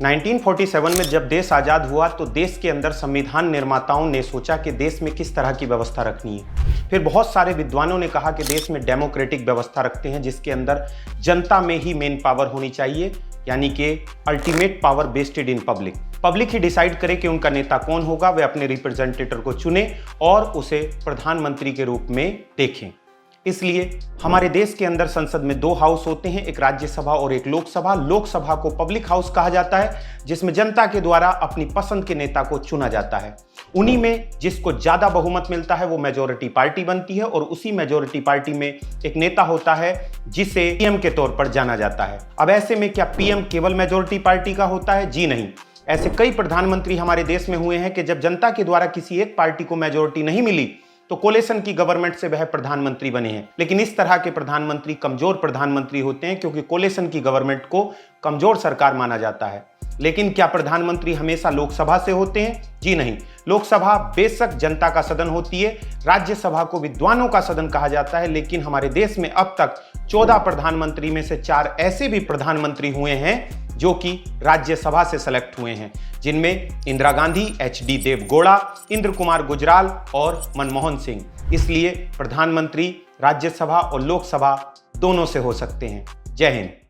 1947 में जब देश आज़ाद हुआ तो देश के अंदर संविधान निर्माताओं ने सोचा कि देश में किस तरह की व्यवस्था रखनी है। फिर बहुत सारे विद्वानों ने कहा कि देश में डेमोक्रेटिक व्यवस्था रखते हैं, जिसके अंदर जनता में ही मेन पावर होनी चाहिए, यानी कि ultimate power vested in public. Public he decide करे कि उनका नेता कौन होगा, वे अपने रिप्रेजेंटेटिव को चुने और उसे प्रधानमंत्री के रूप में देखें। इसलिए हमारे देश के अंदर संसद में दो हाउस होते हैं, एक राज्यसभा और एक लोकसभा। लोकसभा को पब्लिक हाउस कहा जाता है, जिसमें जनता के द्वारा अपनी पसंद के नेता को चुना जाता है। उन्हीं में जिसको ज्यादा बहुमत मिलता है वो मेजॉरिटी पार्टी बनती है और उसी मेजॉरिटी पार्टी में एक नेता होता है जिसे पीएम के तौर पर जाना जाता है। अब ऐसे में क्या पीएम केवल मेजॉरिटी पार्टी का होता है? जी नहीं। ऐसे कई प्रधानमंत्री हमारे देश में हुए हैं कि जब जनता के द्वारा किसी एक पार्टी को मेजॉरिटी नहीं मिली तो कोलेशन की गवर्नमेंट से वह प्रधानमंत्री बने हैं। लेकिन इस तरह के प्रधानमंत्री कमजोर प्रधानमंत्री होते हैं, क्योंकि कोलेशन की गवर्नमेंट को कमजोर सरकार माना जाता है। लेकिन क्या प्रधानमंत्री हमेशा लोकसभा से होते हैं? जी नहीं। लोकसभा बेशक जनता का सदन होती है, राज्यसभा को विद्वानों का सदन कहा जाता है, लेकिन हमारे देश में अब तक 14 प्रधानमंत्री में से 4 ऐसे भी प्रधानमंत्री हुए हैं जो कि राज्यसभा से सेलेक्ट हुए हैं, जिनमें इंदिरा गांधी, एचडी देवगौड़ा, इंद्र कुमार गुजराल और मनमोहन सिंह। इसलिए प्रधानमंत्री राज्यसभा और लोकसभा दोनों से हो सकते हैं। जय हिंद।